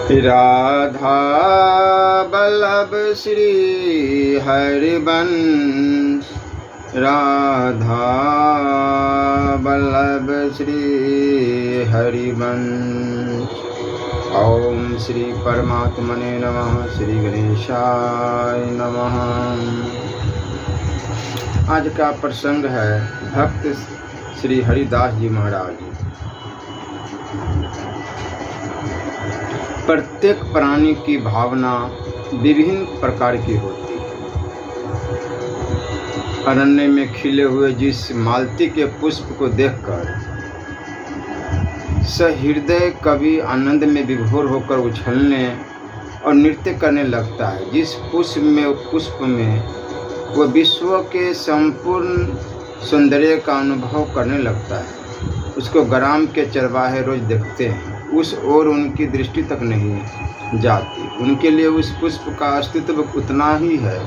राधा बल्लभ श्री हरिवंश, राधा बल्लभ श्री हरिवंश। ओम श्री परमात्मने नमः। श्री गणेशाय नमः। आज का प्रसंग है भक्त श्री हरिदास जी महाराज। प्रत्येक प्राणी की भावना विभिन्न प्रकार की होती है। अरण्य में खिले हुए जिस मालती के पुष्प को देखकर सहृदय कवि आनंद में विभोर होकर उछलने और नृत्य करने लगता है। जिस पुष्प में वह विश्व के संपूर्ण सौंदर्य का अनुभव करने लगता है, उसको ग्राम के चरवाहे रोज देखते हैं। उस ओर उनकी दृष्टि तक नहीं जाती। उनके लिए उस पुष्प का अस्तित्व उतना ही है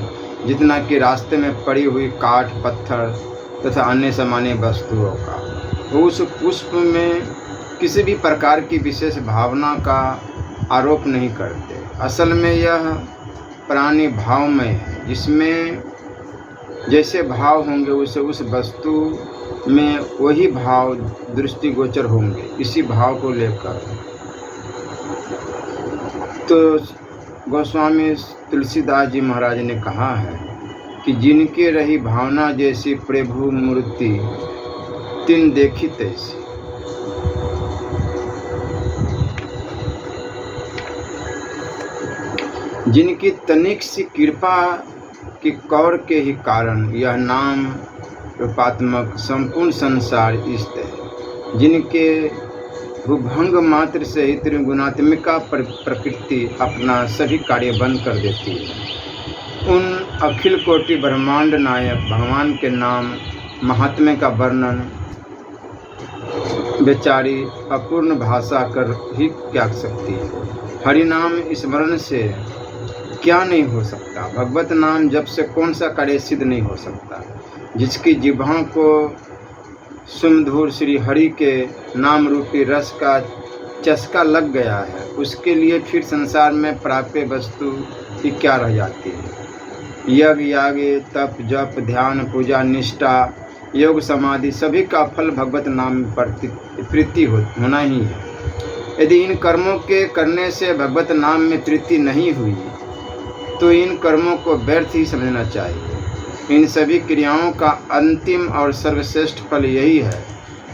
जितना कि रास्ते में पड़ी हुई काठ, पत्थर तथा अन्य सामान्य वस्तुओं का। वो उस पुष्प में किसी भी प्रकार की विशेष भावना का आरोप नहीं करते। असल में यह प्राणी भावमय है, जिसमें जैसे भाव होंगे उसे उस वस्तु में वही भाव दृष्टिगोचर होंगे। इसी भाव को लेकर तो गोस्वामी तुलसीदास जी महाराज ने कहा है कि जिनके रही भावना जैसी प्रभु मूर्ति, तिन देखी तैसी। जिनकी तनिक सी कृपा की कौर के ही कारण यह नाम रूपात्मक संपूर्ण संसार इष्ट है। जिनके भूभंग मात्र से ही त्रिगुणात्मिका प्रकृति अपना सभी कार्य बंद कर देती है। उन अखिल कोटि ब्रह्मांड नायक भगवान के नाम महात्म्य का वर्णन बेचारी अपूर्ण भाषा कर ही क्या सकती है। हरिनाम स्मरण से क्या नहीं हो सकता। भगवत नाम जप से कौन सा कार्य सिद्ध नहीं हो सकता। जिसकी जिह्वा को सुमधुर श्री हरि के नाम रूपी रस का चस्का लग गया है, उसके लिए फिर संसार में प्राप्य वस्तु ही क्या रह जाती है। यज्ञ, याग, तप, जप, ध्यान, पूजा, निष्ठा, योग, समाधि सभी का फल भगवत नाम में प्रीति होना ही है। यदि इन कर्मों के करने से भगवत नाम में प्रीति नहीं हुई तो इन कर्मों को व्यर्थ ही समझना चाहिए। इन सभी क्रियाओं का अंतिम और सर्वश्रेष्ठ फल यही है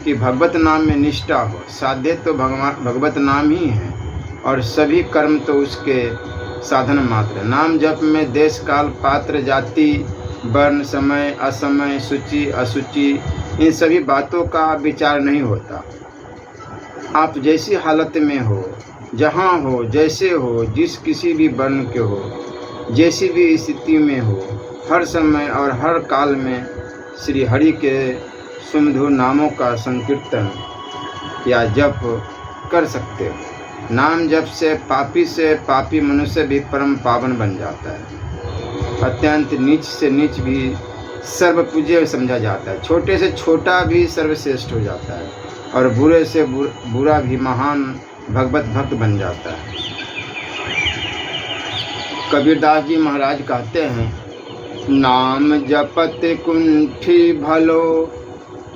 कि भगवत नाम में निष्ठा हो। साध्य तो भगवत नाम ही है और सभी कर्म तो उसके साधन मात्र। नाम जप में देश, काल, पात्र, जाति, वर्ण, समय, असमय, सूचि, असूचि इन सभी बातों का विचार नहीं होता। आप जैसी हालत में हो, जहाँ हो, जैसे हो, जिस किसी भी वर्ण के हो, जैसी भी स्थिति में हो, हर समय और हर काल में श्री हरि के सुमधुर नामों का संकीर्तन या जप कर सकते हो। नाम जप से पापी मनुष्य भी परम पावन बन जाता है। अत्यंत नीच से नीच भी सर्वपूज्य समझा जाता है। छोटे से छोटा भी सर्वश्रेष्ठ हो जाता है और बुरे से बुरा भी महान भगवत भक्त बन जाता है। कबीरदास जी महाराज कहते हैं, नाम जपत कुंठी भलो,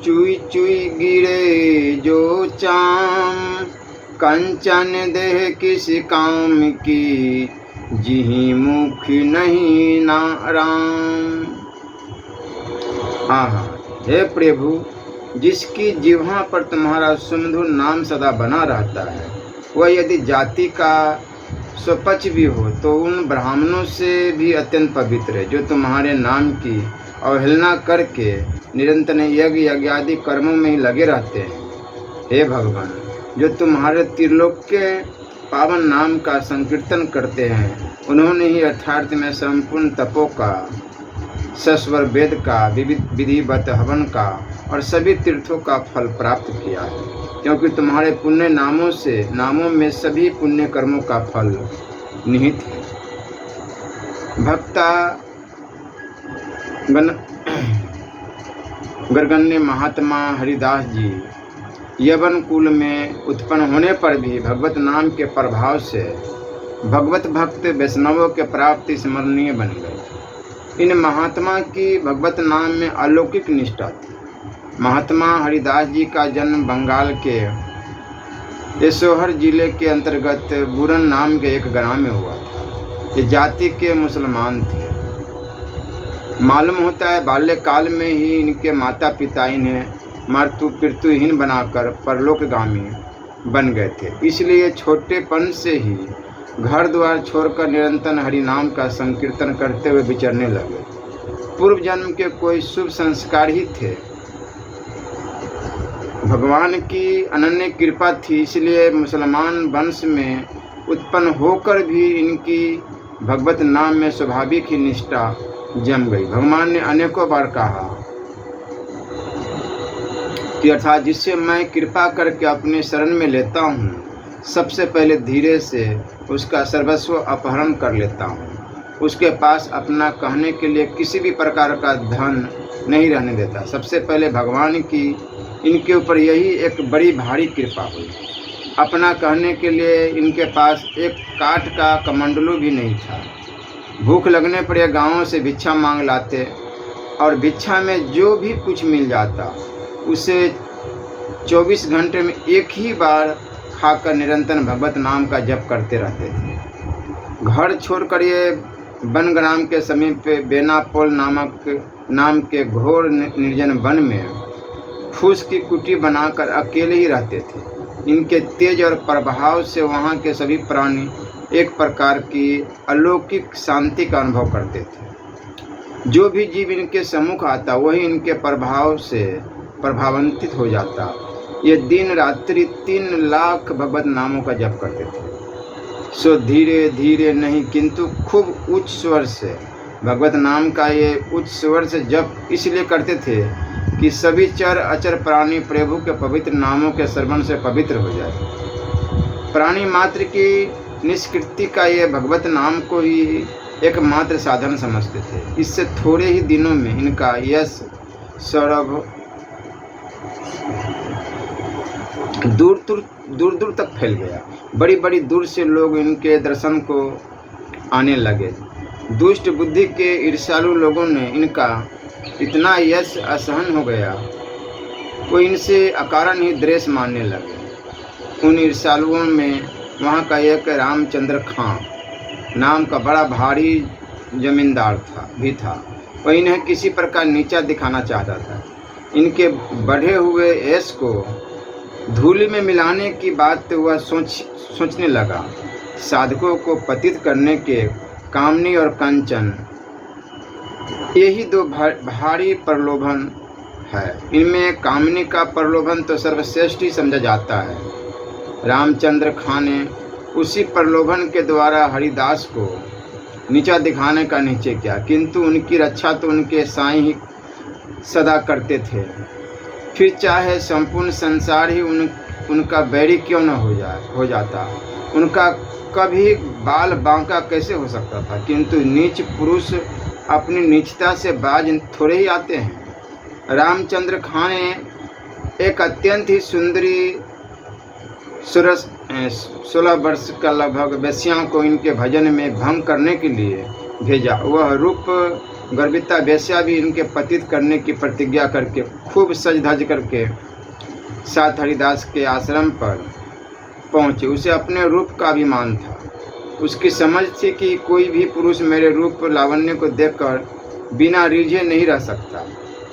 चुई चुई गिरे जो चाम, कंचन देह किस काम की, जिहि मुख नहीं नाराम। हे प्रभु, जिसकी जिह्वा पर तुम्हारा सुमधुर नाम सदा बना रहता है, वह यदि जाति का स्वपच भी हो तो उन ब्राह्मणों से भी अत्यंत पवित्र है, जो तुम्हारे नाम की अवहेलना करके निरंतर यज्ञ आदि कर्मों में ही लगे रहते हैं। हे भगवान, जो तुम्हारे त्रिलोक के पावन नाम का संकीर्तन करते हैं, उन्होंने ही यथार्थ में संपूर्ण तपों का, सस्वर वेद का, विधिवत हवन का और सभी तीर्थों का फल प्राप्त किया है। क्योंकि तुम्हारे पुण्य नामों में सभी पुण्य कर्मों का फल निहित है। भक्ता गणगण्य महात्मा हरिदास जी यवन कुल में उत्पन्न होने पर भी भगवत नाम के प्रभाव से भगवत भक्त वैष्णवों के प्राप्ति स्मरणीय बन गए। इन महात्मा की भगवत नाम में अलौकिक निष्ठा थी। महात्मा हरिदास जी का जन्म बंगाल के एसोहर जिले के अंतर्गत बुरन नाम के एक ग्राम में हुआ था। ये जाति के मुसलमान थे। मालूम होता है बाल्यकाल में ही इनके माता पिता इन्हें मृत्यु पितृहीन बनाकर परलोकगामी बन गए थे। इसलिए छोटेपन से ही घर द्वार छोड़कर निरंतर हरिनाम का संकीर्तन करते हुए विचरने लगे। पूर्व जन्म के कोई शुभ संस्कार ही थे। भगवान की अनन्य कृपा थी, इसलिए मुसलमान वंश में उत्पन्न होकर भी इनकी भगवत नाम में स्वाभाविक ही निष्ठा जम गई। भगवान ने अनेकों बार कहा कि अर्थात जिससे मैं कृपा करके अपने शरण में लेता हूँ, सबसे पहले धीरे से उसका सर्वस्व अपहरण कर लेता हूँ। उसके पास अपना कहने के लिए किसी भी प्रकार का धन नहीं रहने देता। सबसे पहले भगवान की इनके ऊपर यही एक बड़ी भारी कृपा हुई। अपना कहने के लिए इनके पास एक काठ का कमंडलू भी नहीं था। भूख लगने पर यह गाँवों से भिक्षा मांग लाते और भिक्षा में जो भी कुछ मिल जाता उसे 24 घंटे में एक ही बार खाकर निरंतर भगवत नाम का जप करते रहते थे। घर छोड़कर ये बनग्राम के समीप बेनापोल नाम के घोर निर्जन वन में फूस की कुटी बनाकर अकेले ही रहते थे। इनके तेज और प्रभाव से वहाँ के सभी प्राणी एक प्रकार की अलौकिक शांति का अनुभव करते थे। जो भी जीव इनके सम्मुख आता वही इनके प्रभाव से प्रभावान्वित हो जाता। ये दिन रात्रि 3 लाख भगवत नामों का जप करते थे। सो धीरे धीरे नहीं किंतु खूब उच्च स्वर से भगवत नाम का ये उच्च स्वर से जप इसलिए करते थे कि सभी चर अचर प्राणी प्रभु के पवित्र नामों के श्रवण से पवित्र हो जाए। प्राणी मात्र की निष्कृति का ये भगवत नाम को ही एकमात्र साधन समझते थे। इससे थोड़े ही दिनों में इनका यश सौरभ दूर दूर तक फैल गया। बड़ी बड़ी दूर से लोग इनके दर्शन को आने लगे। दुष्ट बुद्धि के ईर्ष्यालु लोगों ने इनका इतना यश असहन हो गया, वो इनसे अकारण ही द्वेष मानने लगे। उन ईर्ष्यालुओं में वहाँ का एक रामचंद्र खां नाम का बड़ा भारी जमींदार था। वह इन्हें किसी प्रकार नीचा दिखाना चाहता था। इनके बढ़े हुए यश को धूलि में मिलाने की बात वह सोचने लगा। साधकों को पतित करने के कामनी और कंचन, यही 2 भारी प्रलोभन है। इनमें कामनी का प्रलोभन तो सर्वश्रेष्ठ ही समझा जाता है। रामचंद्र खां ने उसी प्रलोभन के द्वारा हरिदास को नीचा दिखाने का निश्चय किया, किंतु उनकी रक्षा तो उनके साईं ही सदा करते थे। फिर चाहे संपूर्ण संसार ही उनका बैरी क्यों न हो जाता, उनका कभी बाल बांका कैसे हो सकता था। किंतु नीच पुरुष अपनी नीचता से बाज थोड़े ही आते हैं। रामचंद्र खां ने एक अत्यंत ही सुंदरी 16 वर्ष का लगभग वेश्या को इनके भजन में भंग करने के लिए भेजा। वह रूप गर्विता वेश्या भी इनके पतित करने की प्रतिज्ञा करके खूब सज धज करके साथ हरिदास के आश्रम पर पहुँचे। उसे अपने रूप का अभिमान था। उसकी समझ थी कि कोई भी पुरुष मेरे रूप लावण्य को देखकर बिना रिझे नहीं रह सकता,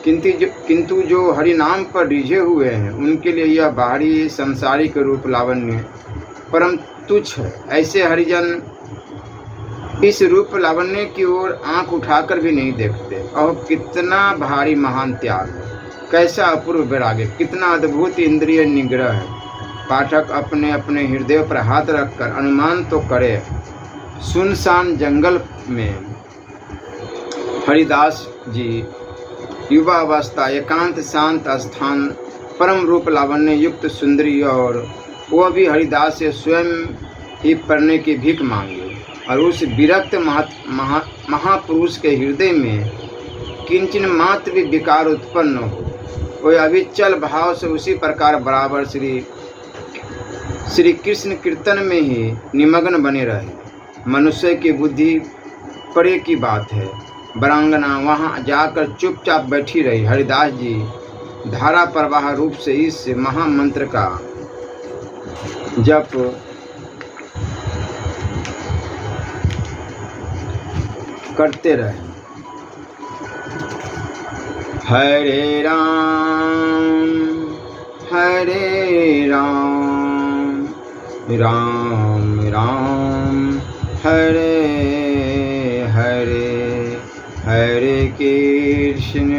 किंतु जो हरिनाम पर रिझे हुए हैं उनके लिए यह बाहरी संसारिक रूप लावण्य परम तुच्छ है। ऐसे हरिजन इस रूप लावण्य की ओर आंख उठाकर भी नहीं देखते। और कितना भारी महान त्याग है, कैसा अपूर्व वैराग्य, कितना अद्भुत इंद्रिय निग्रह है। पाठक अपने अपने हृदय पर हाथ रखकर अनुमान तो करे। सुनसान जंगल में हरिदास जी युवा अवस्था, एकांत शांत स्थान, परम रूप लावण्य युक्त सुंदरी, और वह भी हरिदास से स्वयं ही पढ़ने की भीख मांगी। और उस विरक्त महापुरुष के हृदय में किंचन मात्र भी विकार उत्पन्न हो। वे अविचल भाव से उसी प्रकार बराबर श्री कृष्ण कीर्तन में ही निमग्न बने रहे। मनुष्य की बुद्धि परे की बात है। वीरांगना वहाँ जाकर चुपचाप बैठी रही। हरिदास जी धारा प्रवाह रूप से इस महामंत्र का जप करते रहे। हरे राम राम राम हरे हरे, हरे कृष्ण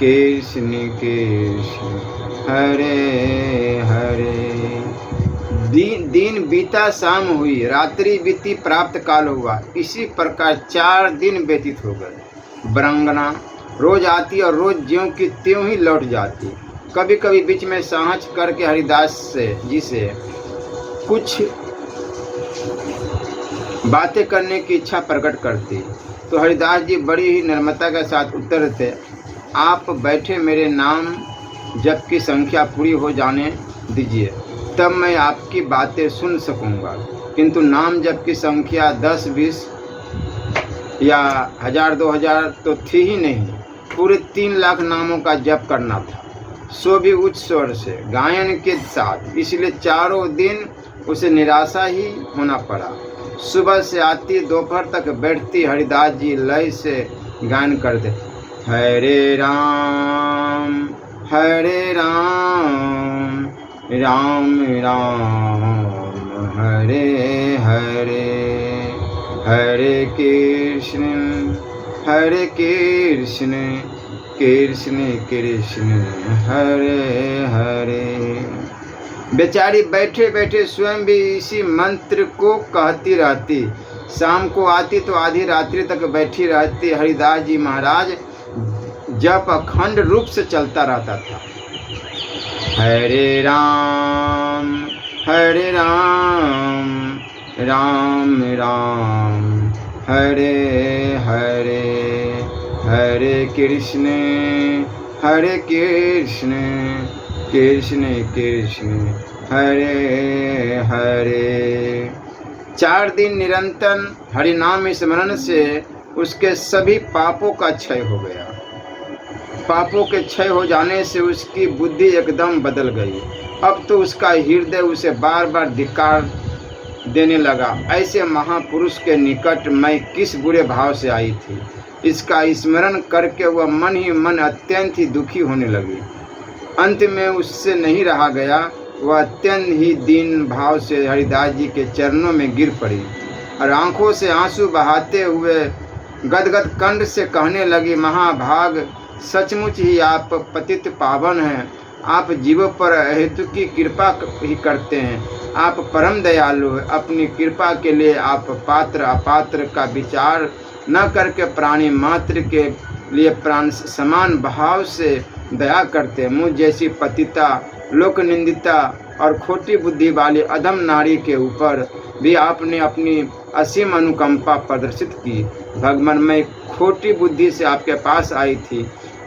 कृष्ण कृष्ण हरे हरे। दिन बीता, शाम हुई, रात्रि बीती, प्राप्त काल हुआ। इसी प्रकार 4 दिन व्यतीत हो गए। वीरांगना रोज आती और रोज ज्यों की त्यों ही लौट जाती। कभी कभी बीच में साहस करके हरिदास जी से कुछ बातें करने की इच्छा प्रकट करती, तो हरिदास जी बड़ी ही नम्रता के साथ उत्तर देते, आप बैठे, मेरे नाम जप की संख्या पूरी हो जाने दीजिए, तब मैं आपकी बातें सुन सकूंगा। किंतु नाम जप की संख्या 10, 20 या 1000, 2000 तो थी ही नहीं, पूरे 3 लाख नामों का जप करना था, सो भी उच्च स्वर से, गायन के साथ। इसलिए चारों दिन उसे निराशा ही होना पड़ा। सुबह से आती, दोपहर तक बैठती, हरिदास जी लय से गायन करते, हरे राम राम राम हरे हरे, हरे कृष्ण कृष्ण कृष्ण हरे हरे। बेचारी बैठे बैठे स्वयं भी इसी मंत्र को कहती रहती। शाम को आती तो आधी रात्रि तक बैठी रहती। हरिदास जी महाराज जप अखंड रूप से चलता रहता था। हरे राम राम राम हरे हरे, हरे कृष्ण कृष्ण कृष्ण हरे हरे। 4 दिन निरंतर हरिनाम स्मरण से उसके सभी पापों का क्षय हो गया। पापों के क्षय हो जाने से उसकी बुद्धि एकदम बदल गई। अब तो उसका हृदय उसे बार बार धिक्कार देने लगा। ऐसे महापुरुष के निकट मैं किस बुरे भाव से आई थी, इसका स्मरण करके वह मन ही मन अत्यंत ही दुखी होने लगी। अंत में उससे नहीं रहा गया। वह अत्यंत ही दीन भाव से हरिदास जी के चरणों में गिर पड़ी और आंखों से आंसू बहाते हुए गदगद कंठ से कहने लगी, महाभाग, सचमुच ही आप पतित पावन हैं। आप जीवों पर अहेतु की कृपा ही करते हैं। आप परम दयालु हैं। अपनी कृपा के लिए आप पात्र अपात्र का विचार न करके प्राणी मात्र के लिए प्राण समान भाव से दया करते हैं। मुझ जैसी पतिता, लोक निंदिता और खोटी बुद्धि वाली अधम नारी के ऊपर भी आपने अपनी असीम अनुकंपा प्रदर्शित की। भगवान, मैं खोटी बुद्धि से आपके पास आई थी,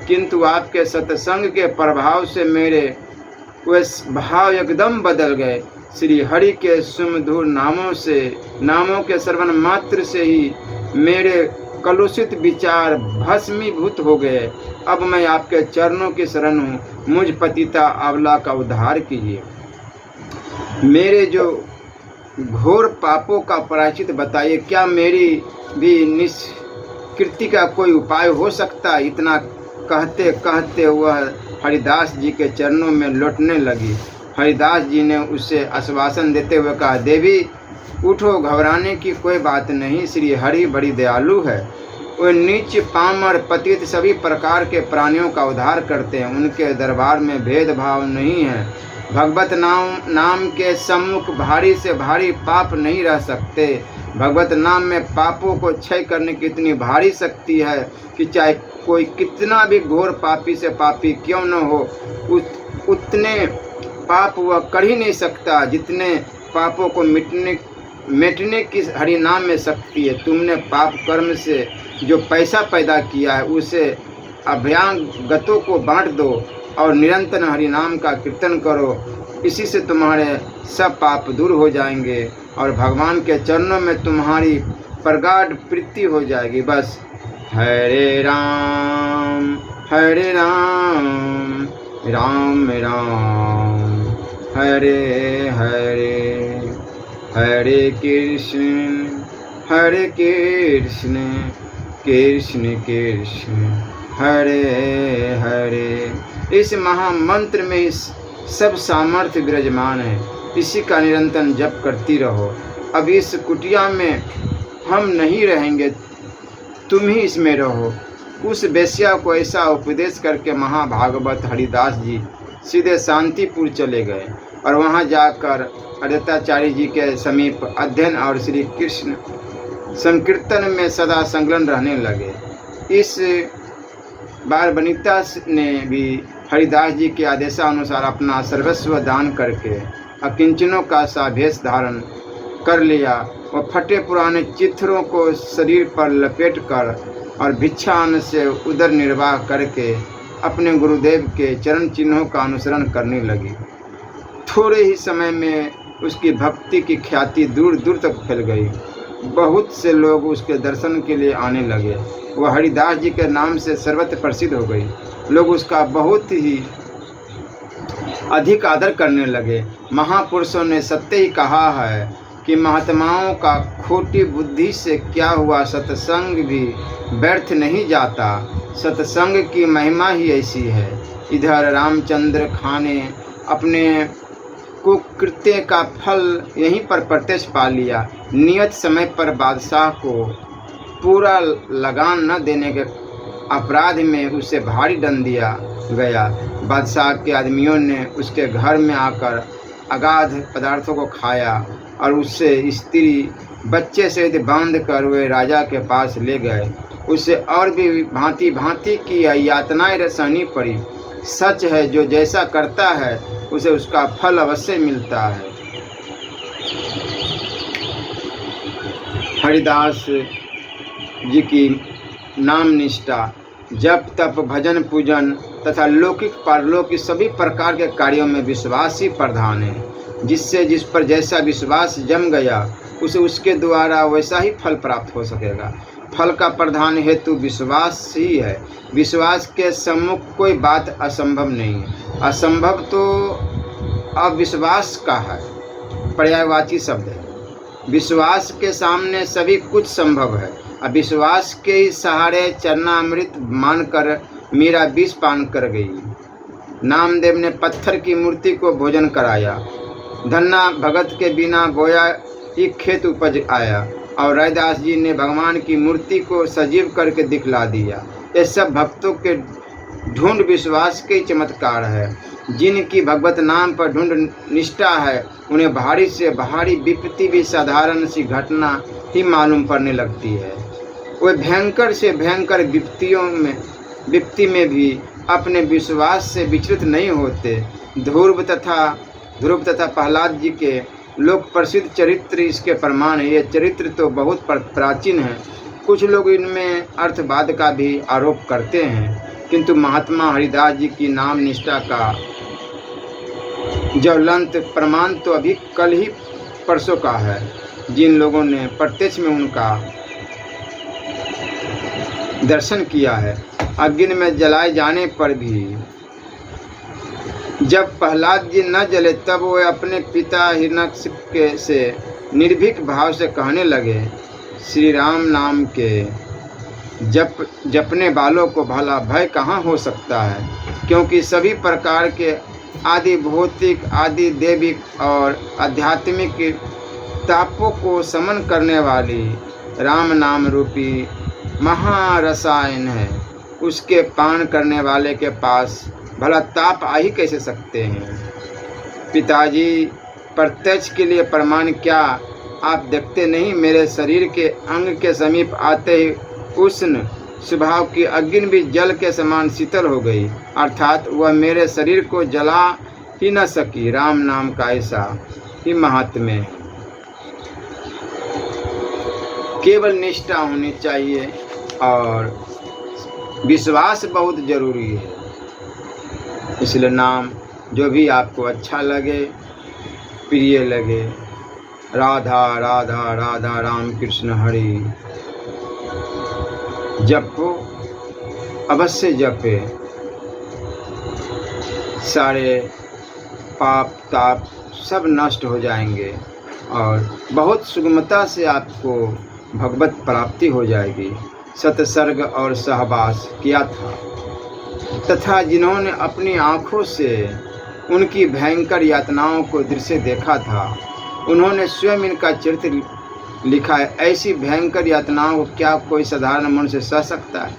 किंतु आपके सत्संग के प्रभाव से मेरे वे भाव एकदम बदल गए। श्री हरि के सुमधुर नामों के श्रवण मात्र से ही मेरे कलुषित विचार भस्मीभूत हो गए। अब मैं आपके चरणों की शरण हूँ। मुझ पतिता अबला का उद्धार कीजिए। मेरे जो घोर पापों का प्रायश्चित बताइए। क्या मेरी भी निष्कृति का कोई उपाय हो सकता? इतना कहते कहते वह हरिदास जी के चरणों में लौटने लगी। हरिदास जी ने उसे आश्वासन देते हुए कहा, देवी उठो, घबराने की कोई बात नहीं। श्री हरि बड़ी दयालु है। वे नीच पामर पतित सभी प्रकार के प्राणियों का उद्धार करते हैं। उनके दरबार में भेदभाव नहीं है। भगवत नाम के सम्मुख भारी से भारी पाप नहीं रह सकते। भगवत नाम में पापों को क्षय करने की इतनी भारी शक्ति है कि चाहे कोई कितना भी घोर पापी से पापी क्यों न हो, उतने पाप वह कर ही नहीं सकता जितने पापों को मिटने की हरि नाम में शक्ति है। तुमने पाप कर्म से जो पैसा पैदा किया है उसे अभ्यागतों को बांट दो और निरंतर हरि नाम का कीर्तन करो। इसी से तुम्हारे सब पाप दूर हो जाएंगे और भगवान के चरणों में तुम्हारी प्रगाढ़ प्रीति हो जाएगी। बस हरे राम राम राम हरे हरे, हरे कृष्ण कृष्ण कृष्ण हरे हरे। इस महामंत्र में इस सब सामर्थ्य विराजमान है। इसी का निरंतर जप करती रहो। अब इस कुटिया में हम नहीं रहेंगे, तुम ही इसमें रहो। उस वेश्या को ऐसा उपदेश करके महाभागवत हरिदास जी सीधे शांतिपुर चले गए और वहां जाकर अद्वैताचार्य जी के समीप अध्ययन और श्री कृष्ण संकीर्तन में सदा संलग्न रहने लगे। इस बार वनिता ने भी हरिदास जी के आदेशानुसार अपना सर्वस्व दान करके अकिंचनों का सा भेष धारण कर लिया। वह फटे पुराने चित्रों को शरीर पर लपेट कर और भिक्षान्न से उदर निर्वाह करके अपने गुरुदेव के चरण चिन्हों का अनुसरण करने लगी। थोड़े ही समय में उसकी भक्ति की ख्याति दूर दूर तक फैल गई। बहुत से लोग उसके दर्शन के लिए आने लगे। वह हरिदास जी के नाम से सर्वत्र प्रसिद्ध हो गई। लोग उसका बहुत ही अधिक आदर करने लगे। महापुरुषों ने सत्य ही कहा है कि महात्माओं का खोटी बुद्धि से क्या हुआ, सत्संग भी व्यर्थ नहीं जाता। सत्संग की महिमा ही ऐसी है। इधर रामचंद्र खां ने अपने कुकृत्य का फल यहीं पर प्रत्यक्ष पा लिया। नियत समय पर बादशाह को पूरा लगान न देने के अपराध में उसे भारी दंड दिया गया। बादशाह के आदमियों ने उसके घर में आकर अगाध पदार्थों को खाया और उससे स्त्री बच्चे से बांध कर वे राजा के पास ले गए। उसे और भी भांति भांति की यातनाएं सहनी पड़ी। सच है, जो जैसा करता है उसे उसका फल अवश्य मिलता है। हरिदास जी की नाम निष्ठा, जप तप भजन पूजन तथा लौकिक पारलौकिक सभी प्रकार के कार्यों में विश्वास ही प्रधान है। जिससे जिस पर जैसा विश्वास जम गया उसे उसके द्वारा वैसा ही फल प्राप्त हो सकेगा। फल का प्रधान हेतु विश्वास ही है। विश्वास के सम्मुख कोई बात असंभव नहीं है। असंभव तो अविश्वास का है, पर्यायवाची शब्द है। विश्वास के सामने सभी कुछ संभव है। अविश्वास के ही सहारे चरणामृत मानकर मीरा विष पान कर गई। नामदेव ने पत्थर की मूर्ति को भोजन कराया। धन्ना भगत के बिना बोया ही खेत उपज आया और रैदास जी ने भगवान की मूर्ति को सजीव करके दिखला दिया। ये सब भक्तों के ढूंढ विश्वास के चमत्कार है। जिनकी भगवत नाम पर ढूंढ निष्ठा है उन्हें भारी से भारी विपत्ति भी साधारण सी घटना ही मालूम पड़ने लगती है। वे भयंकर से भयंकर विपत्ति में भी अपने विश्वास से विचलित नहीं होते। ध्रुव तथा प्रहलाद जी के लोक प्रसिद्ध चरित्र इसके प्रमाण है। ये चरित्र तो बहुत प्राचीन है। कुछ लोग इनमें अर्थवाद का भी आरोप करते हैं, किंतु महात्मा हरिदास जी की नाम निष्ठा का ज्वलंत प्रमाण तो अभी कल ही परसों का है। जिन लोगों ने प्रत्यक्ष में उनका दर्शन किया है, अग्नि में जलाए जाने पर भी जब प्रहलाद जी न जले तब वे अपने पिता हिरण्यकशिपु से निर्भीक भाव से कहने लगे, श्री राम नाम के जपने वालों को भला भय कहाँ हो सकता है, क्योंकि सभी प्रकार के आदि भौतिक आदि दैविक और आध्यात्मिक तापों को समन करने वाली राम नाम रूपी महारसायन है। उसके पान करने वाले के पास भला ताप आ ही कैसे सकते हैं। पिताजी, प्रत्यक्ष के लिए प्रमाण क्या आप देखते नहीं? मेरे शरीर के अंग के समीप आते ही उष्ण स्वभाव की अग्नि भी जल के समान शीतल हो गई, अर्थात वह मेरे शरीर को जला ही न सकी। राम नाम का ऐसा ही महात्म्य है। केवल निष्ठा होनी चाहिए और विश्वास बहुत जरूरी है। इसलिए नाम जो भी आपको अच्छा लगे, प्रिय लगे, राधा राधा राधा राम कृष्ण हरि, जपो, अवश्य जपे। सारे पाप ताप सब नष्ट हो जाएंगे और बहुत सुगमता से आपको भगवत प्राप्ति हो जाएगी। सतसर्ग और सहवास किया था तथा जिन्होंने अपनी आँखों से उनकी भयंकर यातनाओं को दृश्य देखा था, उन्होंने स्वयं इनका चरित्र लिखा है। ऐसी भयंकर यातनाओं को क्या कोई साधारण मनुष्य सह सकता है?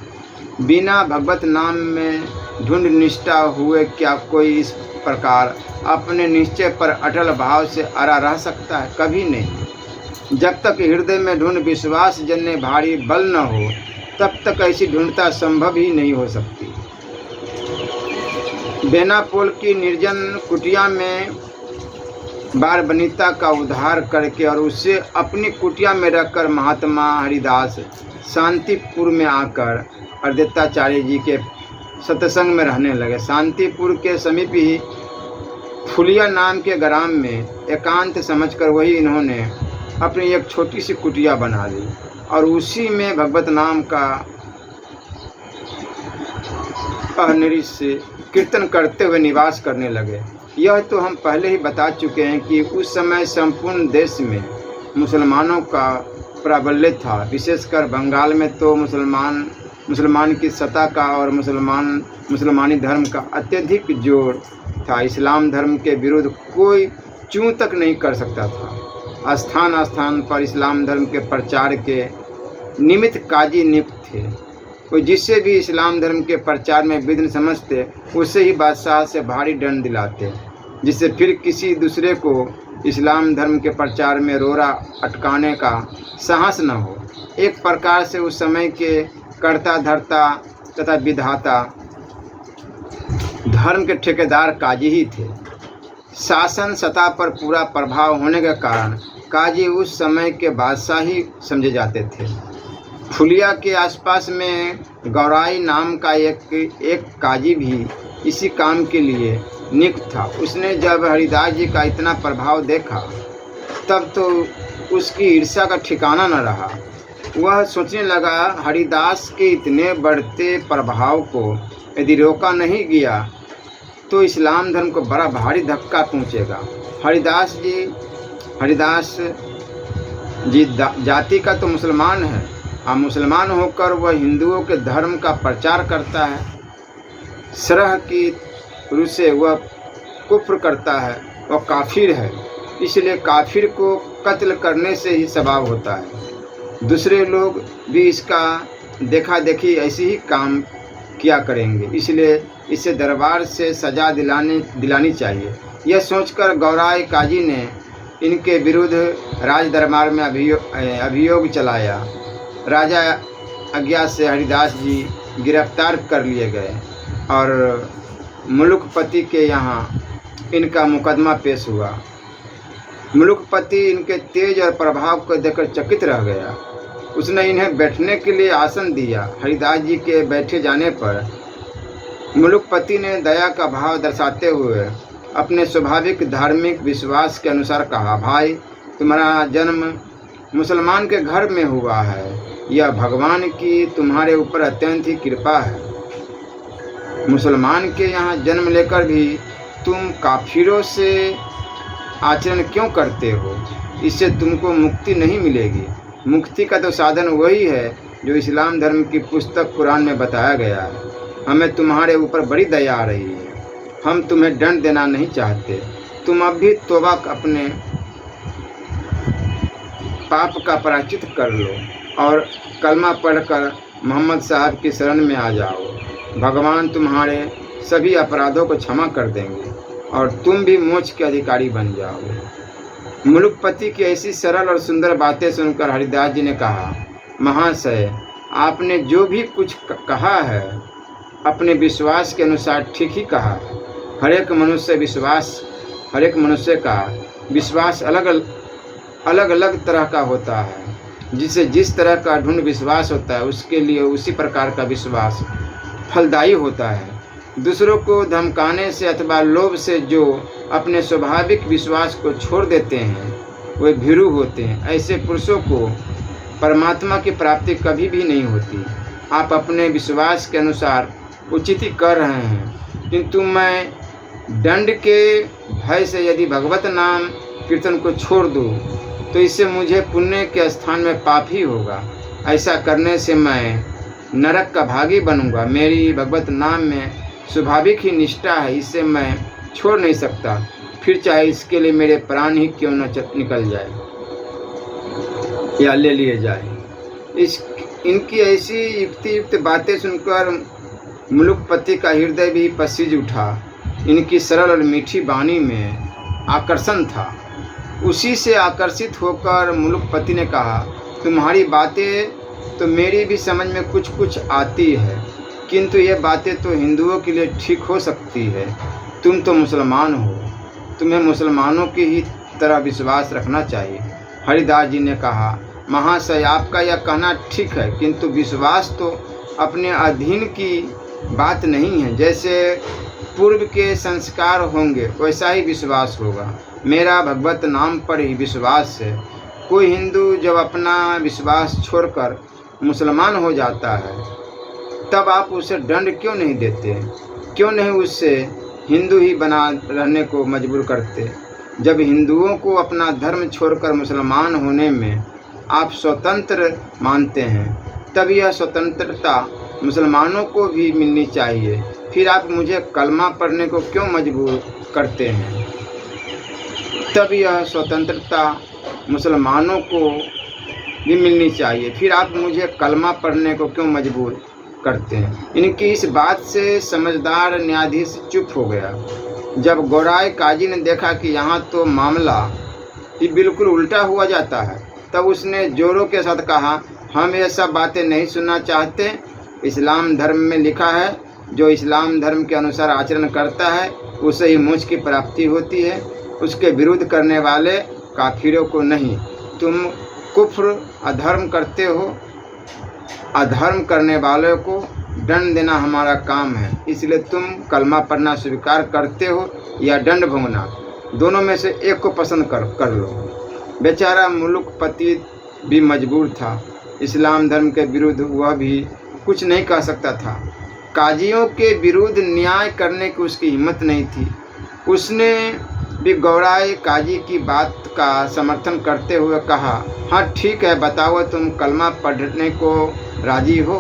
बिना भगवत नाम में ढूंढ निष्ठा हुए क्या कोई इस प्रकार अपने निश्चय पर अटल भाव से अड़ा रह सकता है? कभी नहीं। जब तक हृदय में ढूंढ विश्वास जन्य भारी बल न हो, तब तक ऐसी ढूंढता संभव ही नहीं हो सकती। बेनापोल की निर्जन कुटिया में बार वनिता का उद्धार करके और उसे अपनी कुटिया में रखकर महात्मा हरिदास शांतिपुर में आकर अद्वैताचार्य जी के सत्संग में रहने लगे। शांतिपुर के समीप ही फुलिया नाम के ग्राम में एकांत समझकर वही इन्होंने अपनी एक छोटी सी कुटिया बना ली और उसी में भगवत नाम का अनिर्निश कीर्तन करते हुए निवास करने लगे। यह तो हम पहले ही बता चुके हैं कि उस समय संपूर्ण देश में मुसलमानों का प्राबल्य था। विशेषकर बंगाल में तो मुसलमान की सत्ता का और मुसलमानी धर्म का अत्यधिक जोर था। इस्लाम धर्म के विरुद्ध कोई चूं तक नहीं कर सकता था। स्थान स्थान पर इस्लाम धर्म के प्रचार के निमित्त काजी नियुक्त थे। कोई जिससे भी इस्लाम धर्म के प्रचार में विघ्न समझते, उसे ही बादशाह से भारी दंड दिलाते, जिससे फिर किसी दूसरे को इस्लाम धर्म के प्रचार में रोरा अटकाने का साहस न हो। एक प्रकार से उस समय के कर्ता धर्ता तथा विधाता धर्म के ठेकेदार काजी ही थे। शासन सत्ता पर पूरा प्रभाव होने के कारण काजी उस समय के बादशाह ही समझे जाते थे। फुलिया के आसपास में गौराई नाम का एक काजी भी इसी काम के लिए नियुक्त था। उसने जब हरिदास जी का इतना प्रभाव देखा, तब तो उसकी ईर्ष्या का ठिकाना न रहा। वह सोचने लगा, हरिदास के इतने बढ़ते प्रभाव को यदि रोका नहीं गया तो इस्लाम धर्म को बड़ा भारी धक्का पहुंचेगा। हरिदास जी जाति का तो मुसलमान है, मुसलमान होकर वह हिंदुओं के धर्म का प्रचार करता है। सरह की रूह से वह कुफ्र करता है, वह काफिर है। इसलिए काफिर को कत्ल करने से ही सवाब होता है। दूसरे लोग भी इसका देखा देखी ऐसी ही काम किया करेंगे, इसलिए इसे दरबार से सजा दिलानी चाहिए। यह सोचकर गौराई काजी ने इनके विरुद्ध राज दरबार में अभियोग चलाया। राजा आज्ञा से हरिदास जी गिरफ्तार कर लिए गए और मुलुकपति के यहाँ इनका मुकदमा पेश हुआ। मुलुकपति इनके तेज और प्रभाव को देखकर चकित रह गया। उसने इन्हें बैठने के लिए आसन दिया। हरिदास जी के बैठे जाने पर मुलुकपति ने दया का भाव दर्शाते हुए अपने स्वाभाविक धार्मिक विश्वास के अनुसार कहा, भाई, तुम्हारा जन्म मुसलमान के घर में हुआ है। यह भगवान की तुम्हारे ऊपर अत्यंत ही कृपा है। मुसलमान के यहाँ जन्म लेकर भी तुम काफिरों से आचरण क्यों करते हो? इससे तुमको मुक्ति नहीं मिलेगी। मुक्ति का तो साधन वही है जो इस्लाम धर्म की पुस्तक कुरान में बताया गया है। हमें तुम्हारे ऊपर बड़ी दया आ रही है। हम तुम्हें दंड देना नहीं चाहते। तुम अब भी तौबा अपने पाप का प्रायश्चित कर लो और कलमा पढ़कर मोहम्मद साहब की शरण में आ जाओ। भगवान तुम्हारे सभी अपराधों को क्षमा कर देंगे और तुम भी मोक्ष के अधिकारी बन जाओगे। मुलुकपति की ऐसी सरल और सुंदर बातें सुनकर हरिदास जी ने कहा, महाशय, आपने जो भी कुछ कहा है अपने विश्वास के अनुसार ठीक ही कहा है। हर एक मनुष्य का विश्वास अलग अलग तरह का होता है। जिसे जिस तरह का ढूंढ विश्वास होता है, उसके लिए उसी प्रकार का विश्वास फलदायी होता है। दूसरों को धमकाने से अथवा लोभ से जो अपने स्वाभाविक विश्वास को छोड़ देते हैं वे भीरू होते हैं। ऐसे पुरुषों को परमात्मा की प्राप्ति कभी भी नहीं होती। आप अपने विश्वास के अनुसार उचित ही कर रहे हैं, किंतु मैं दंड के भय से यदि भगवत नाम कीर्तन को छोड़ दूँ तो इससे मुझे पुण्य के स्थान में पाप ही होगा। ऐसा करने से मैं नरक का भागी बनूंगा। मेरी भगवत नाम में स्वाभाविक ही निष्ठा है, इसे मैं छोड़ नहीं सकता, फिर चाहे इसके लिए मेरे प्राण ही क्यों न निकल जाए या ले लिए जाए। इनकी ऐसी युक्ति बातें सुनकर मुलुकपति का हृदय भी पसीज उठा। इनकी सरल और मीठी वाणी में आकर्षण था। उसी से आकर्षित होकर मुलुकपति ने कहा, तुम्हारी बातें तो मेरी भी समझ में कुछ कुछ आती है, किंतु ये बातें तो हिंदुओं के लिए ठीक हो सकती है। तुम तो मुसलमान हो, तुम्हें मुसलमानों की ही तरह विश्वास रखना चाहिए। हरिदास जी ने कहा, महाशय आपका यह कहना ठीक है, किंतु विश्वास तो अपने अधीन की बात नहीं है। जैसे पूर्व के संस्कार होंगे वैसा ही विश्वास होगा। मेरा भगवत नाम पर ही विश्वास है। कोई हिंदू जब अपना विश्वास छोड़कर मुसलमान हो जाता है तब आप उसे दंड क्यों नहीं देते? क्यों नहीं उससे हिंदू ही बना रहने को मजबूर करते? जब हिंदुओं को अपना धर्म छोड़कर मुसलमान होने में आप स्वतंत्र मानते हैं तब यह स्वतंत्रता मुसलमानों को भी मिलनी चाहिए। फिर आप मुझे कलमा पढ़ने को क्यों मजबूर करते हैं? तब यह स्वतंत्रता मुसलमानों को भी मिलनी चाहिए, फिर आप मुझे कलमा पढ़ने को क्यों मजबूर करते हैं? इनकी इस बात से समझदार न्यायाधीश चुप हो गया। जब गौराई काजी ने देखा कि यहाँ तो मामला ही बिल्कुल उल्टा हुआ जाता है, तब उसने जोरों के साथ कहा, हम ये सब बातें नहीं सुनना चाहते। इस्लाम धर्म में लिखा है, जो इस्लाम धर्म के अनुसार आचरण करता है उसे ही मोक्ष की प्राप्ति होती है, उसके विरुद्ध करने वाले काफिरों को नहीं। तुम कुफ्र अधर्म करते हो, अधर्म करने वालों को दंड देना हमारा काम है, इसलिए तुम कलमा पढ़ना स्वीकार करते हो या दंड भोगना, दोनों में से एक को पसंद कर लो। बेचारा मुलुकपति भी मजबूर था। इस्लाम धर्म के विरुद्ध वह भी कुछ नहीं कह सकता था। काजियों के विरुद्ध न्याय करने की उसकी हिम्मत नहीं थी। उसने भी गौराई काजी की बात का समर्थन करते हुए कहा, हाँ ठीक है, बताओ तुम कलमा पढ़ने को राजी हो?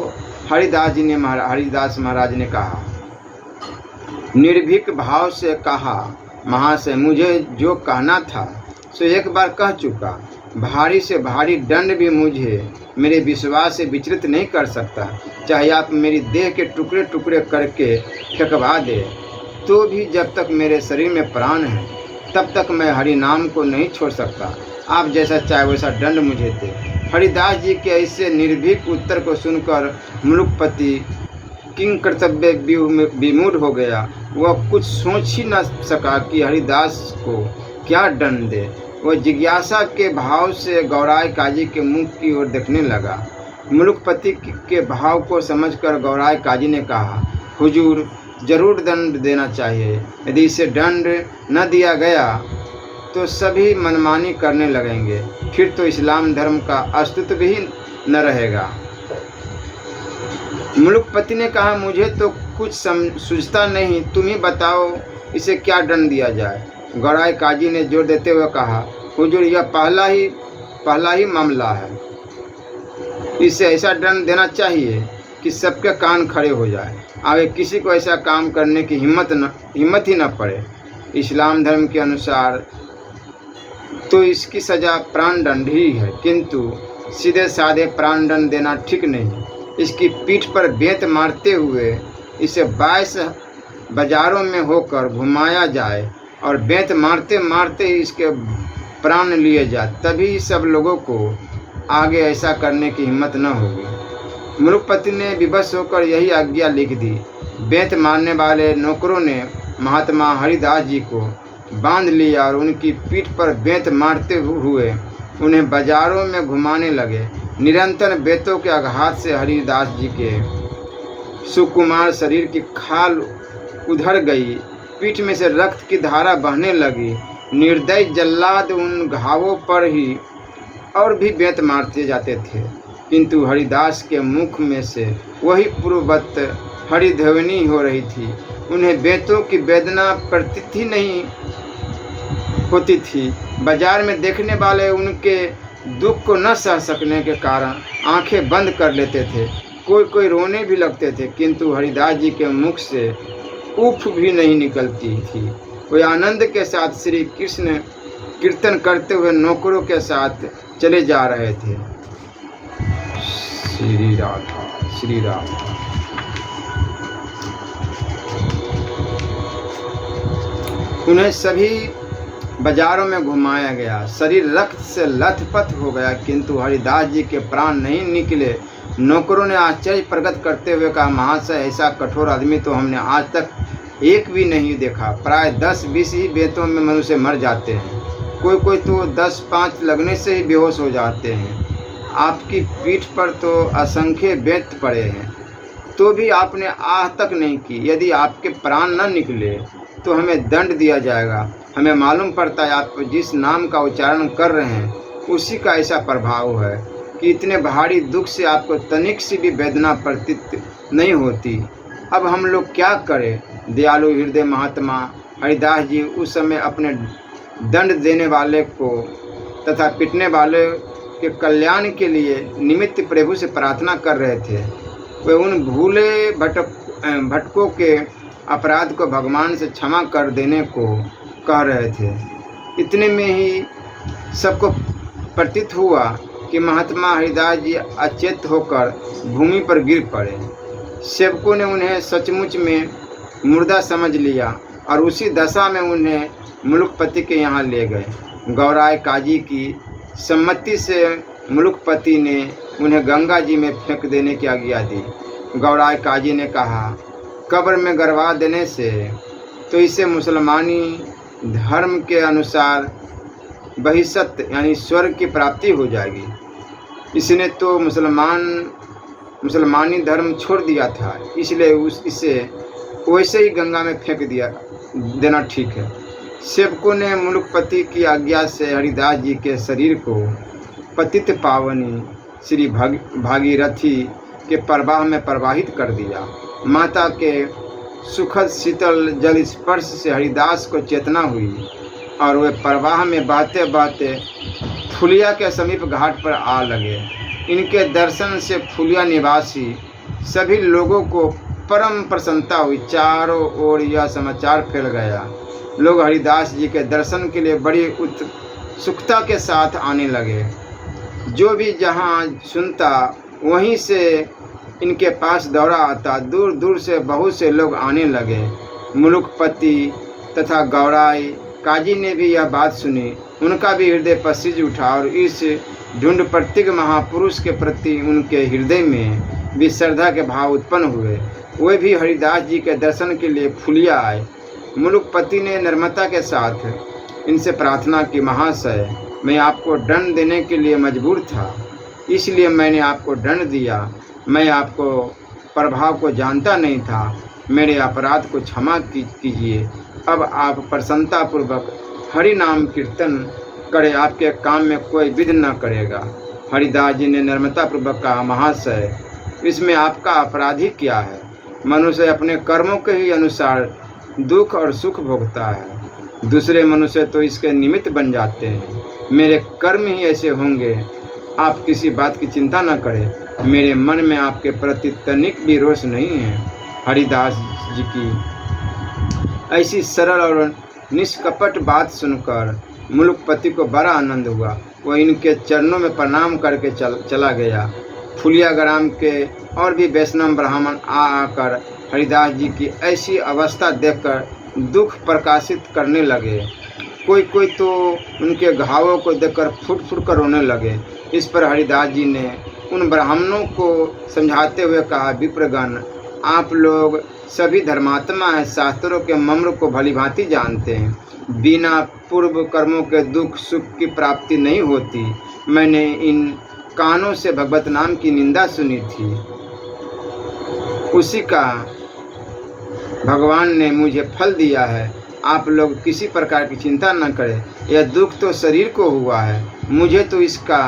हरिदास महाराज ने कहा, निर्भीक भाव से कहा, महाशय मुझे जो कहना था सो एक बार कह चुका। भारी से भारी दंड भी मुझे मेरे विश्वास से विचलित नहीं कर सकता। चाहे आप मेरी देह के टुकड़े टुकड़े करके फेंकवा दे, तो भी जब तक मेरे शरीर में प्राण है तब तक मैं हरि नाम को नहीं छोड़ सकता। आप जैसा चाहे वैसा दंड मुझे दे। हरिदास जी के ऐसे निर्भीक उत्तर को सुनकर मुलुकपति किंग कर्तव्य विमूढ़ हो गया। वह कुछ सोच ही न सका कि हरिदास को क्या दंड दे। वह जिज्ञासा के भाव से गौराई काजी के मुख की ओर देखने लगा। मुलुकपति के भाव को समझकर गौराई काजी ने कहा, हुजूर जरूर दंड देना चाहिए। यदि इसे दंड न दिया गया तो सभी मनमानी करने लगेंगे, फिर तो इस्लाम धर्म का अस्तित्व भी न रहेगा। मुलुकपति ने कहा, मुझे तो कुछ सूझता नहीं, तुम ही बताओ इसे क्या दंड दिया जाए। गौराई काजी ने जोर देते हुए कहा, हुजूर यह पहला ही मामला है, इसे ऐसा दंड देना चाहिए कि सबके कान खड़े हो जाए। आगे किसी को ऐसा काम करने की हिम्मत ही न पड़े। इस्लाम धर्म के अनुसार तो इसकी सज़ा प्राण दंड ही है, किंतु सीधे साधे प्राण दंड देना ठीक नहीं। इसकी पीठ पर बेंत मारते हुए इसे 22 बाजारों में होकर घुमाया जाए और बेंत मारते मारते ही इसके प्राण लिए जाए, तभी सब लोगों को आगे ऐसा करने की हिम्मत न होगी। मुलुकपति ने विवश होकर यही आज्ञा लिख दी। बेंत मारने वाले नौकरों ने महात्मा हरिदास जी को बांध लिया और उनकी पीठ पर बेंत मारते हुए उन्हें बाजारों में घुमाने लगे। निरंतर बेतों के आघात से हरिदास जी के सुकुमार शरीर की खाल उधड़ गई, पीठ में से रक्त की धारा बहने लगी। निर्दयी जल्लाद उन घावों पर ही और भी बेंत मारते जाते थे, किंतु हरिदास के मुख में से वही पूर्ववत हरिध्वनि हो रही थी। उन्हें बेंतों की वेदना प्रतीत ही नहीं होती थी। बाजार में देखने वाले उनके दुख को न सह सकने के कारण आंखें बंद कर लेते थे। कोई रोने भी लगते थे, किंतु हरिदास जी के मुख से उफ भी नहीं निकलती थी। वे आनंद के साथ श्री कृष्ण कीर्तन करते हुए नौकरों के साथ चले जा रहे थे। श्री राधा श्री राधा। उन्हें सभी बाजारों में घुमाया गया। शरीर रक्त से लथपथ हो गया, किंतु हरिदास जी के प्राण नहीं निकले। नौकरों ने आश्चर्य प्रकट करते हुए कहा, महाशय, ऐसा कठोर आदमी तो हमने आज तक एक भी नहीं देखा। प्राय 10-20 ही बेंतों में मनुष्य मर जाते हैं। कोई तो 10-5 लगने से ही बेहोश हो जाते हैं। आपकी पीठ पर तो असंख्य बेंत पड़े हैं, तो भी आपने आह तक नहीं की। यदि आपके प्राण न निकले तो हमें दंड दिया जाएगा। हमें मालूम पड़ता है आप जिस नाम का उच्चारण कर रहे हैं उसी का ऐसा प्रभाव है कि इतने भारी दुख से आपको तनिक सी भी वेदना प्रतीत नहीं होती। अब हम लोग क्या करें? दयालु हृदय महात्मा हरिदास जी उस समय अपने दंड देने वाले को तथा पिटने वाले के कल्याण के लिए निमित्त प्रभु से प्रार्थना कर रहे थे। वे उन भूले भटकों के अपराध को भगवान से क्षमा कर देने को कह रहे थे। इतने में ही सबको प्रतीत हुआ कि महात्मा हरिदास जी अचेत होकर भूमि पर गिर पड़े। सेवकों ने उन्हें सचमुच में मुर्दा समझ लिया और उसी दशा में उन्हें मुलुकपति के यहाँ ले गए। गौराय काजी की सम्मति से मुलुकपति ने उन्हें गंगा जी में फेंक देने की आज्ञा दी। गौराय काजी ने कहा, कब्र में गड़वा देने से तो इसे मुसलमानी धर्म के अनुसार बहिष्त यानी स्वर्ग की प्राप्ति हो जाएगी। इसने तो मुसलमानी धर्म छोड़ दिया था, इसलिए इसे वैसे ही गंगा में फेंक देना ठीक है। सेवकों ने मुलुकपति की आज्ञा से हरिदास जी के शरीर को पतित पावनी श्री भागीरथी के प्रवाह में प्रवाहित कर दिया। माता के सुखद शीतल जल स्पर्श से हरिदास को चेतना हुई और वे प्रवाह में बहते बहते फुलिया के समीप घाट पर आ लगे। इनके दर्शन से फुलिया निवासी सभी लोगों को परम प्रसन्नता हुई। चारों ओर यह समाचार फैल गया। लोग हरिदास जी के दर्शन के लिए बड़ी उत्सुकता के साथ आने लगे। जो भी जहाँ सुनता वहीं से इनके पास दौड़ा आता। दूर दूर से बहुत से लोग आने लगे। मुलुकपति तथा गौराई काजी ने भी यह बात सुनी। उनका भी हृदय पसीज उठा और इस ढूंढ प्रत्येक महापुरुष के प्रति उनके हृदय में भी श्रद्धा के भाव उत्पन्न हुए। वे भी हरिदास जी के दर्शन के लिए फुलिया आए। मुलुकपति ने नम्रता के साथ इनसे प्रार्थना की, महाशय, मैं आपको दंड देने के लिए मजबूर था, इसलिए मैंने आपको दंड दिया। मैं आपको प्रभाव को जानता नहीं था। मेरे अपराध को क्षमा कीजिए। अब आप प्रसन्नतापूर्वक हरि नाम कीर्तन करें, आपके काम में कोई विघ्न न करेगा। हरिदास जी ने नम्रतापूर्वक कहा, महाशय, इसमें आपका अपराध ही क्या है? मनुष्य अपने कर्मों के ही अनुसार दुख और सुख भोगता है। दूसरे मनुष्य तो इसके निमित्त बन जाते हैं। मेरे कर्म ही ऐसे होंगे। आप किसी बात की चिंता न करें। मेरे मन में आपके प्रति तनिक भी रोष नहीं है। हरिदास जी की ऐसी सरल और निष्कपट बात सुनकर मुलुकपति को बड़ा आनंद हुआ। वह इनके चरणों में प्रणाम करके चला गया। फुलिया ग्राम के और भी वैष्णव ब्राह्मण आकर हरिदास जी की ऐसी अवस्था देखकर दुख प्रकाशित करने लगे। कोई तो उनके घावों को देखकर फुट फुट कर रोने लगे। इस पर हरिदास जी ने उन ब्राह्मणों को समझाते हुए कहा, विप्रगण, आप लोग सभी धर्मात्मा हैं, शास्त्रों के मर्म को भलीभांति जानते हैं। बिना पूर्व कर्मों के दुख सुख की प्राप्ति नहीं होती। मैंने इन कानों से भगवत नाम की निंदा सुनी थी। उसी का भगवान ने मुझे फल दिया है। आप लोग किसी प्रकार की चिंता न करें। यह दुख तो शरीर को हुआ है, मुझे तो इसका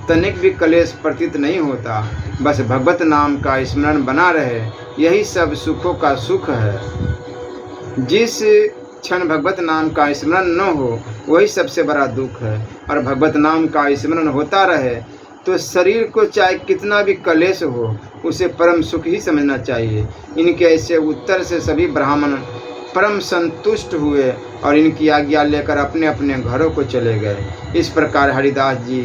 तनिक भी क्लेश प्रतीत नहीं होता। बस भगवत नाम का स्मरण बना रहे, यही सब सुखों का सुख है। जिस क्षण भगवत नाम का स्मरण न हो वही सबसे बड़ा दुख है। और भगवत नाम का स्मरण होता रहे तो शरीर को चाहे कितना भी क्लेश हो उसे परम सुख ही समझना चाहिए। इनके ऐसे उत्तर से सभी ब्राह्मण परम संतुष्ट हुए और इनकी आज्ञा लेकर अपने अपने घरों को चले गए। इस प्रकार हरिदास जी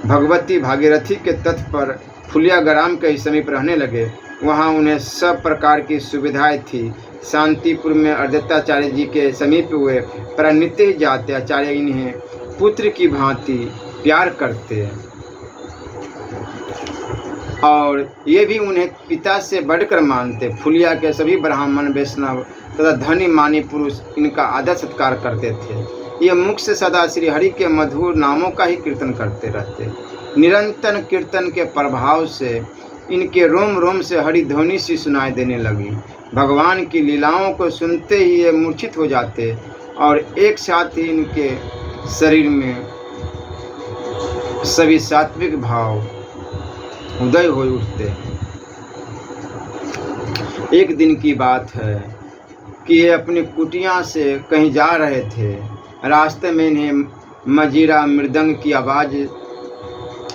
भगवती भागीरथी के तट पर फुलियाग्राम के समीप रहने लगे। वहाँ उन्हें सब प्रकार की सुविधाएं थी। शांतिपुर में अर्धताचार्य जी के समीप हुए पर नित्य ही जाते। आचार्य इन्हें पुत्र की भांति प्यार करते और ये भी उन्हें पिता से बढ़कर मानते। फुलिया के सभी ब्राह्मण वैष्णव तथा धनी मानी पुरुष इनका आदर सत्कार करते थे। ये मुख से सदा श्री हरि के मधुर नामों का ही कीर्तन करते रहते। निरंतर कीर्तन के प्रभाव से इनके रोम रोम से हरि ध्वनि सी सुनाई देने लगी। भगवान की लीलाओं को सुनते ही ये मूर्छित हो जाते और एक साथ ही इनके शरीर में सभी सात्विक भाव उदय हो उठते। एक दिन की बात है कि ये अपनी कुटिया से कहीं जा रहे थे। रास्ते में इन्हें मजीरा मृदंग की आवाज़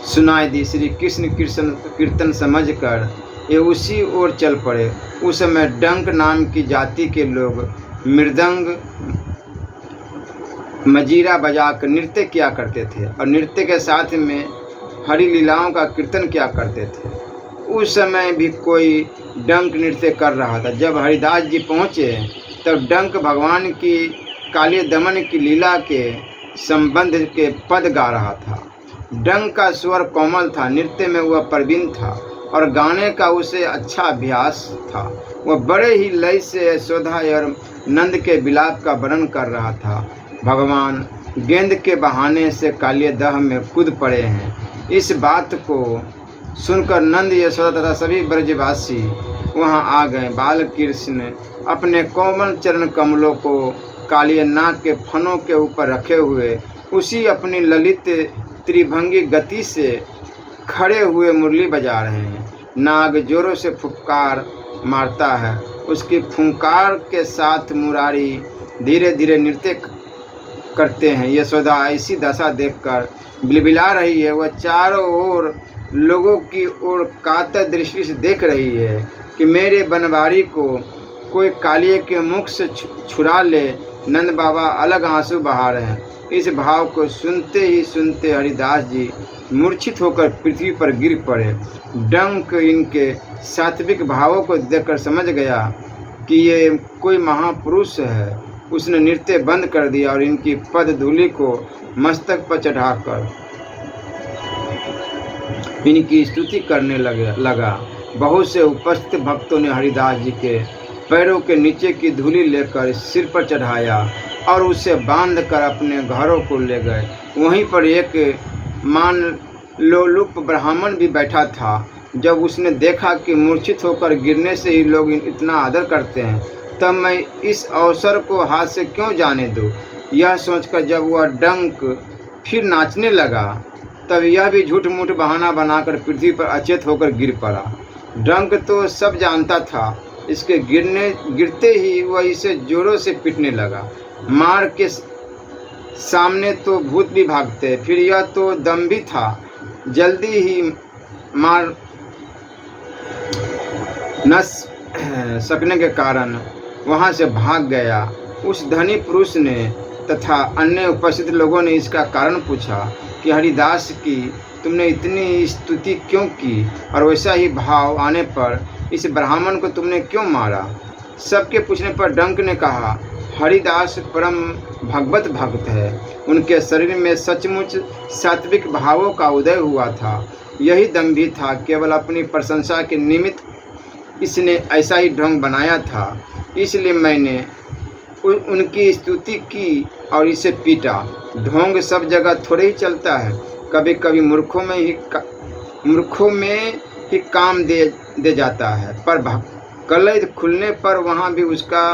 सुनाई दी। श्री कृष्ण कीर्तन समझकर ये उसी ओर चल पड़े। उस समय डंक नाम की जाति के लोग मृदंग मजीरा बजाकर नृत्य किया करते थे और नृत्य के साथ में हरि लीलाओं का कीर्तन किया करते थे। उस समय भी कोई डंक नृत्य कर रहा था। जब हरिदास जी पहुँचे तब डंक भगवान की काली दमन की लीला के संबंध के पद गा रहा था। डंक का स्वर कोमल था, नृत्य में वह प्रवीण था और गाने का उसे अच्छा अभ्यास था। वह बड़े ही लय से यशोदा और नंद के विलाप का वर्णन कर रहा था। भगवान गेंद के बहाने से कालिय दह में कूद पड़े हैं। इस बात को सुनकर नंद यशोदा तथा सभी ब्रजवासी वहां आ गए। बाल कृष्ण अपने कोमल चरण कमलों को कालिय नाग के फनों के ऊपर रखे हुए उसी अपनी ललित त्रिभंगी गति से खड़े हुए मुरली बजा रहे हैं। नाग जोरों से फुफकार मारता है। उसकी फुंकार के साथ मुरारी धीरे धीरे नृत्य करते हैं। यशोदा ऐसी दशा देखकर बिलबिला रही है। वह चारों ओर लोगों की ओर कातर दृष्टि से देख रही है कि मेरे बनवारी को कोई कालिए के मुख से छुड़ा ले। नंद बाबा अलग आंसू बहा रहे हैं। इस भाव को सुनते ही सुनते हरिदास जी मूर्छित होकर पृथ्वी पर गिर पड़े। डंक इनके सात्विक भावों को देखकर समझ गया कि ये कोई महापुरुष है। उसने नृत्य बंद कर दिया और इनकी पद धूलि को मस्तक पर चढ़ाकर इनकी स्तुति करने लगा। बहुत से उपस्थित भक्तों ने हरिदास जी के पैरों के नीचे की धूलि लेकर सिर पर चढ़ाया और उसे बांधकर अपने घरों को ले गए। वहीं पर एक मान लोलुप ब्राह्मण भी बैठा था। जब उसने देखा कि मूर्छित होकर गिरने से ही लोग इतना आदर करते हैं, तब मैं इस अवसर को हाथ से क्यों जाने दूं। यह सोचकर जब वह डंक फिर नाचने लगा तब यह भी झूठ मूठ बहाना बनाकर पृथ्वी पर अचेत होकर गिर पड़ा। डंक तो सब जानता था। इसके गिरते ही वह इसे जोरों से पीटने लगा। मार के सामने तो भूत भी भागते, फिर यह तो दम्भी था। जल्दी ही मार न सकने के कारण वहां से भाग गया। उस धनी पुरुष ने तथा अन्य उपस्थित लोगों ने इसका कारण पूछा कि हरिदास की तुमने इतनी स्तुति क्यों की और वैसा ही भाव आने पर इस ब्राह्मण को तुमने क्यों मारा। सबके पूछने पर डंक ने कहा, हरिदास परम भगवत भक्त है। उनके शरीर में सचमुच सात्विक भावों का उदय हुआ था। यही दम्भी था। केवल अपनी प्रशंसा के निमित्त इसने ऐसा ही ढंग बनाया था। इसलिए मैंने उनकी स्तुति की और इसे पीटा। ढोंग सब जगह थोड़े ही चलता है। कभी कभी मूर्खों में ही काम दे दे जाता है, पर कलय खुलने पर वहाँ भी उसका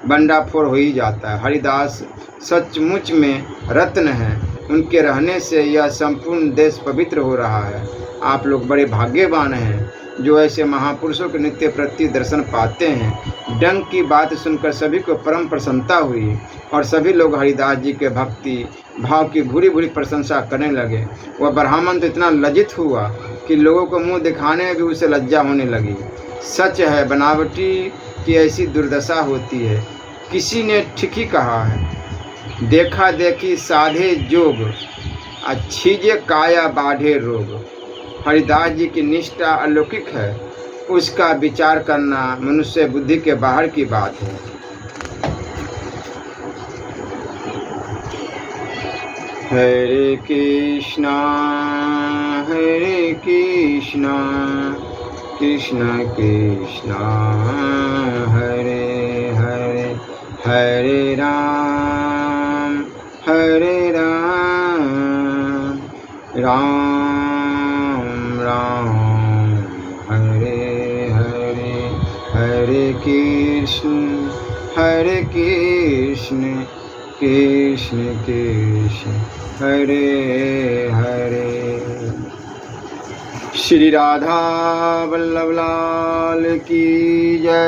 बंडाफोड़ हो ही जाता है। हरिदास सचमुच में रत्न है, उनके रहने से यह संपूर्ण देश पवित्र हो रहा है। आप लोग बड़े भाग्यवान हैं जो ऐसे महापुरुषों के नित्य प्रति दर्शन पाते हैं। डंक की बात सुनकर सभी को परम प्रसन्नता हुई और सभी लोग हरिदास जी के भक्ति भाव की भूरी भूरी प्रशंसा करने लगे। वह ब्राह्मण तो इतना लज्जित हुआ कि लोगों को मुंह दिखाने में भी उसे लज्जा होने लगी। सच है, बनावटी की ऐसी दुर्दशा होती है। किसी ने ठीक ही कहा है, देखा देखी साधे जोग, अच्छीजे काया बाढ़े रोग। हरिदास जी की निष्ठा अलौकिक है, उसका विचार करना मनुष्य बुद्धि के बाहर की बात है। हरे कृष्णा कृष्ण कृष्णा हरे हरे, हरे राम राम राम हरे हरे, हरे कृष्ण कृष्ण कृष्ण हरे हरे। श्री राधा वल्लभ लाल की जय।